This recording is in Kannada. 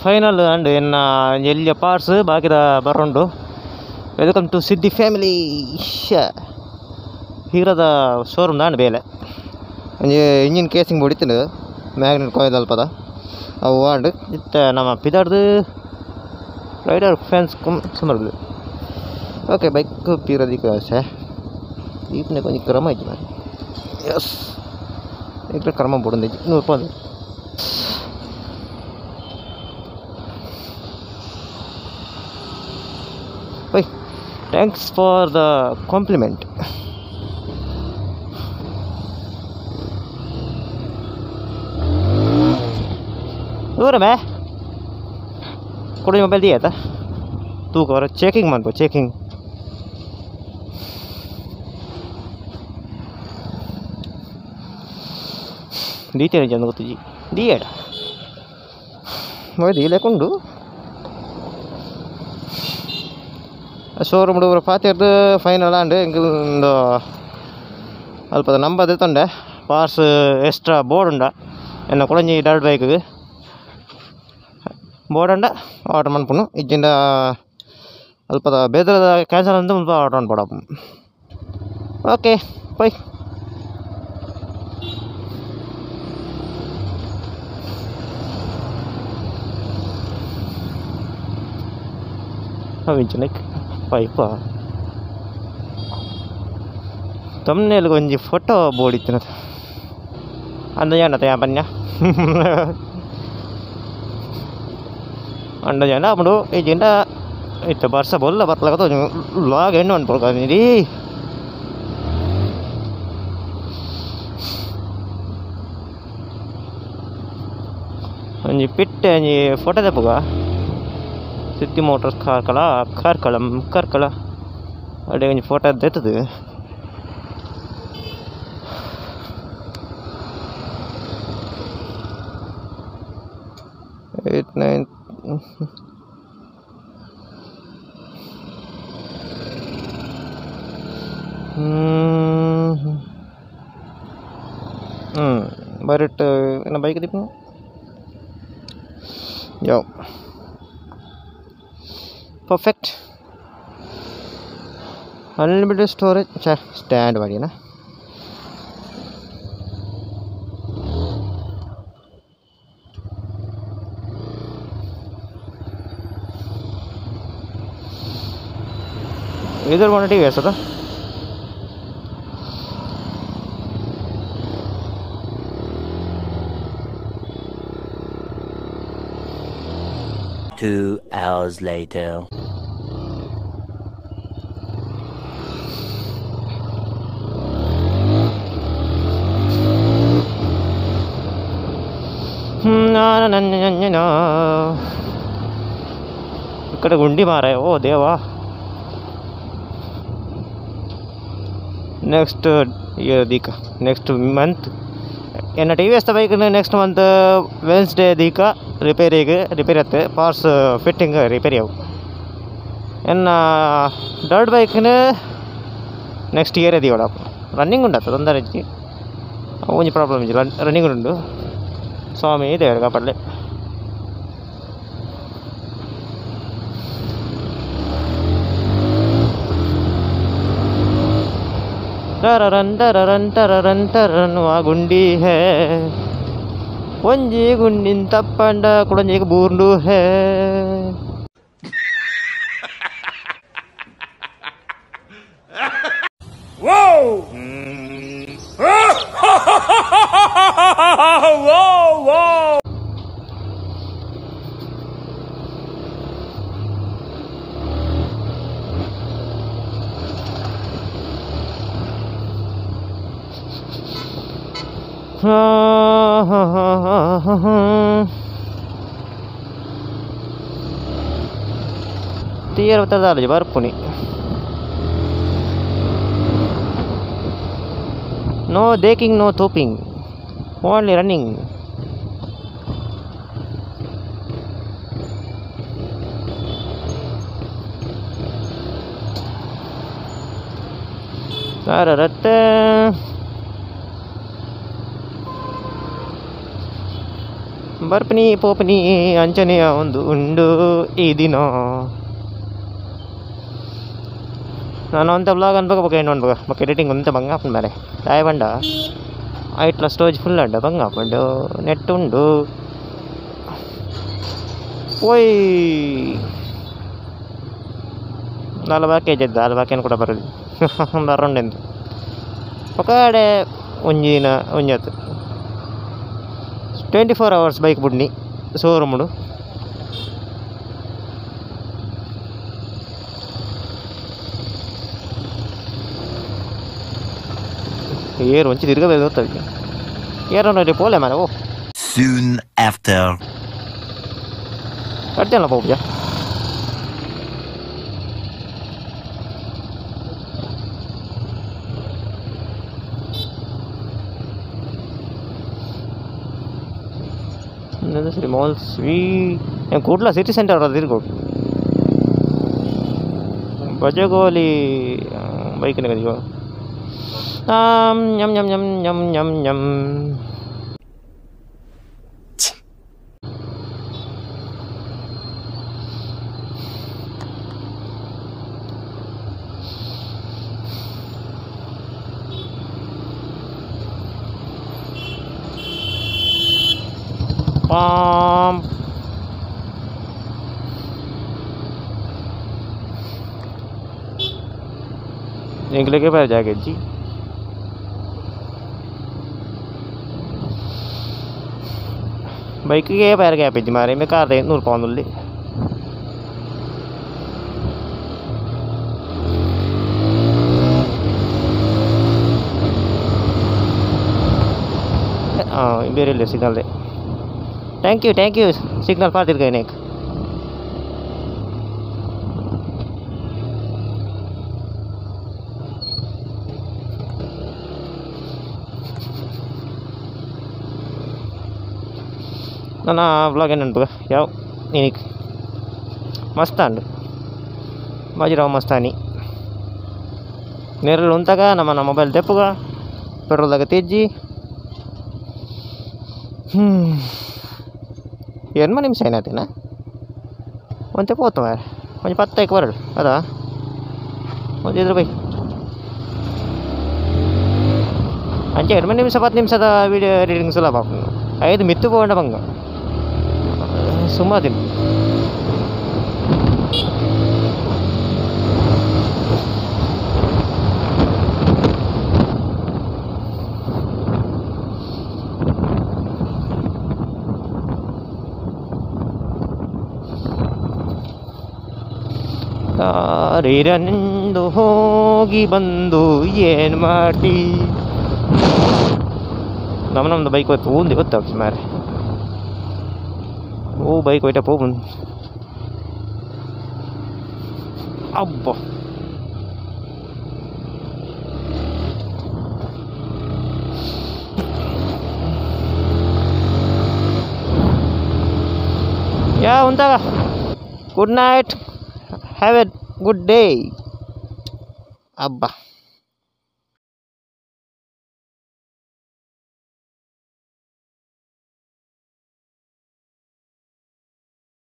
ಫೈನಲ್ ಅಂಡ್ ಎನ್ನ ಎಲ್ಲಿಯ ಪಾರ್ಟ್ಸ್ ಬಾಕಿದ ಬರೋಂಡು. Welcome to Siddi family. ಹೀರದ ಶೋರೂಮ್ ದಾಂಡ್ ಬೇಲೆ ಒಂಜಿ ಇಂಜಿನ್ ಕೇಸಿಂಗ್ ಹೊಡಿತೀನಿ ಮ್ಯಾಗ್ನೆಟ್ ಕಾಯಿಲ್ ಅಲ್ಪದ ಅವು ವಾಂಡ್ ಇತ್ತ ನಮ್ಮ ಪಿದಾಡ್ದು ರೈಡರ್ ಫ್ಯಾನ್ಸ್ ಸುಮಾರು. ಓಕೆ ಬೈಕ್ ಪೀರದಿಕ್ಕೆ ಆಸೆ ಈಪನೆ ಕೊಂಚ ಕ್ರಮ ಐತಿ ನಾನು ಎಸ್ ಈಗ ಕ್ರಮ ಬಿಡಂದೈತಿ 100 ರೂಪಾಯಿ. Bye. Thanks for the compliment. Ura me? Kudu mobil dia ta? Tu kau checking man, checking. Detail jangan kau tuji. Dia dah. Mau dia lekondu. Showroom ಹುಡುಗರು ಪಾತಿರ್ದು ಫೈನಲ್ ಆಂಡ್ ಇಂದು ಅಲ್ಪದ ನಂಬರ್ ಇತ್ತಂಡೆ ಪಾರ್ಸ್ ಎಕ್ಸ್ಟ್ರಾ ಬೋರ್ಡ್ ಉಂಡ ಎನ್ನ ಕೊಳಂಜಿ ಡರ್ಟ್ ಬೈಕ್ಗೆ ಬೋರ್ಡ್ ಉಂಡ ಆರ್ಡರ್ ಮನ್ಪುನು ಇಜ್ಜಿಂದ ಅಲ್ಪದ ಬೇದರದ ಕ್ಯಾನ್ಸಲ್ ಅಂತ ಮುಲ್ಪ ಆರ್ಡರ್ ಅನ್ಪಡಪ್ಪು. Okay bye. ಅವಿಂಚನಕ್ಕೆ ಪೈಪ ತಮ್ಮನೇಲಿ ಒಂಜಿ ಫೋಟೋ ಬೋರ್ಡ್ ಇತ್ತಿನ ಅಂದ ಜನ ತಯ ಬನ್ಯ ಅಂಡ ಜನ ಅಪ್ಪಡು ಈ ಜಿಂಡ ಇತ್ತು ಬರ್ಸ ಬೊಲ್ಲ ಬರ್ತಲಾಗತ್ತ ಲಾಗ್ ಹೆಣ್ಣು ಅನ್ಕೊಳ್ಕೀರಿ ಒಂಜಿ ಪಿಟ್ಟೆ ಒಂಜಿ ಫೋಟೋ ತೆಪ್ಪುಗ ಸಿದ್ದಿ ಮೋಟರ್ಸ್ ಕಾರ್ಕಳ ಅಡೆ ಒಂಜಿ ಫೋಟೋ ದೆತ್ತದು. ಬರಟ್ ಏನ ಬೈಕ್ ದಿಪ್ಪು ಯೋ ಪರ್ಫೆಕ್ಟ್ ಅನ್ಲಿಮಿಟೆಡ್ ಸ್ಟೋರೇಜ್ ಸ್ಟ್ಯಾಂಡ್ ಮಾಡಿನ ಇದ್ರ ಒಂದು ಟಿ ವಿ ಎಸ್ ಅದ Two hours later. ఇక్కడ గుండి మారాయి ఓ దేవా. నెక్స్ట్ ఇయర్ దీక నెక్స్ట్ మంత్ ಎನ್ನ T V S bike next month Wednesday ದೀಕ ರಿಪೇರಿ ಆಗುತ್ತೆ ಪಾರ್ಟ್ಸ್ ಫಿಟ್ಟಿಂಗ್ ರಿಪೇರಿ ಅವು. ಎನ್ನ ಡರ್ಟ್ ಬೈಕ್ನ ನೆಕ್ಸ್ಟ್ ಇಯರ್ ಇದೀವಡ ರನ್ನಿಂಗ್ ಉಂಡತ್ತ ತೊಂದರೆ ಇಜ್ಜಿ ಒಂಜಿ ಪ್ರಾಬ್ಲಮ್ ಇಜ್ಜಿ ರನ್ನಿಂಗ್ ಉಂಡು ಸ್ವಾಮಿ ದೇವರ ಕಾಪಾಡಲೆ. ಟರರನ್ ಆ ಗುಂಡಿ ಹೇ ಒಂಜಿ ಗುಂಡಿನ ತಪ್ಪಂಡ ಕುಡಂಜಿಗೆ ಬೂರ್ಂಡು ಹೇ. ತೀರ ಬರ್ತದ ಬರ್ಪುನಿ ನೋ ದೇಕಿಂಗ್ ನೋ ತೋಪಿಂಗ್ ಓನ್ಲಿ ರನ್ನಿಂಗ್. ಬರ್ಪನಿ ಪೋಪನಿ ಅಂಚನೆಯ ಒಂದು ಉಂಡು ಈ ದಿನ ನಾನು ಅಂತ ಬ್ಲಾಗ್ ಅನ್ಬೇಕು ಏನು ಅನ್ಬೇಕು ಬಕ್ಕ ಎಡಿಟಿಂಗ್ ಅಂತ ಬಂಗ ಹಾಕೊಂಡು ಮೇಲೆ ಟಾಯ್ ಬಂಡ ಐಟ್ಲ ಸ್ಟೋರೇಜ್ ಫುಲ್ ಅಡ್ಡ ಬಂಗ ಹಾಕೊಂಡು ನೆಟ್ ಉಂಡು ಓಯ್ 40 kg ಇದ್ದ 40 ಕೂಡ ಬರೋದು ಬರೋಂಡೆಂದು ಒಕ್ಕಡೆ ಒಂಜಿನ ಒಂಜತ್ತು 24 hours ಬೈಕ್ ಬುಡ್ನಿ ಶೋರೂಮುಡು ಏರು ಒಂಚಿ ತಿರ್ಗಬೇಕು ಗೊತ್ತಾಗಿ ಏರೋ ನೋಡಿ ಪೋಲೆ ಮಾರ ಓ Soon after. ಕಟ್ತೇನಲ್ಲ ಪೂಜ ಸರಿ ಮಾಲ್ಸ್ ಕೂಡ್ಲ ಸಿಟಿ ಸೆಂಟರ್ ಅದು ತಿರ್ಗೋಡು ಬಜಗೋಲಿ ಬೈಕಿನ ಗದಿಗೋ ಯಮ್ ಯಮ್ ಯಮ್ ಯಮ್ ಯಮ್ ಯಮ್ ಪಾಮ್ ನಿಂಗ್ಲಿಕ್ಕೆ ಬೇರೆ ಜಾಗ ಇಜ್ಜಿ ಬೈಕಿಗೆ ಬೇರೆ ಗ್ಯಾಪ್ ಇಜ್ಜಿ ಮಾರಿ ಮೇ ಕಾರ್ 800 pound ಬೇರೆ ಇಲ್ಲ ಸಿಗ್ನಲ್ ಥ್ಯಾಂಕ್ ಯು ಸಿಗ್ನಲ್ ಪಾತಿರ್ಗೈ ನೇಕ್ ನನ್ನ ಬ್ಲಾಗ್ ಏನು ಅನ್ಪಗ ಯಾವ ನೀನಿಕ್ ಮಸ್ತಾಂಡು ಬಾಜಿರಾವ್ ಮಸ್ತಾನಿ ನೆರಳು ಉಂತಾಗ ನಮ್ಮ ಮೊಬೈಲ್ ತೆಪ್ಪುಗ ಪೆಟ್ರೋಲ್ದಾಗ ತೆಜ್ಜಿ ಏನು ನಿಮಿಷ ಏನಾಯ್ತೇನ ಒಂತೆ ಹೋತು ಮಾರ ಒಂದು 10 ಬರಡು ಅದಾ ಒಂದು ಇದ್ರ ಬೈ ಅಂಚೆ 2 ನಿಮಿಷ 10 ನಿಮಿಷದ ವೀಡಿಯೋ ಎಡಿಟಿಂಗ್ ಸುಲಭ 5 ಮಿತ್ತು ಹೋಗೋಣ ಬಂಗ ಸುಮ್ಮನೆ ದಾರಿರನಿಂದು ಹೋಗಿ ಬಂದು ಏನು ಮಾಡ್ತಿ ನಮ್ಮದು ಬೈಕ್ ಹೋಯ್ತು ಊಂದು ಗೊತ್ತಾಗ್ತದೆ ಮಾರೆ ಓ ಬೈಕ್ ಹೋಯ್ಟ ಬಂದು ಅಬ್ಬ ಯಾ ಉಂತಾಗ good night have a good day ಅಬ್ಬಾ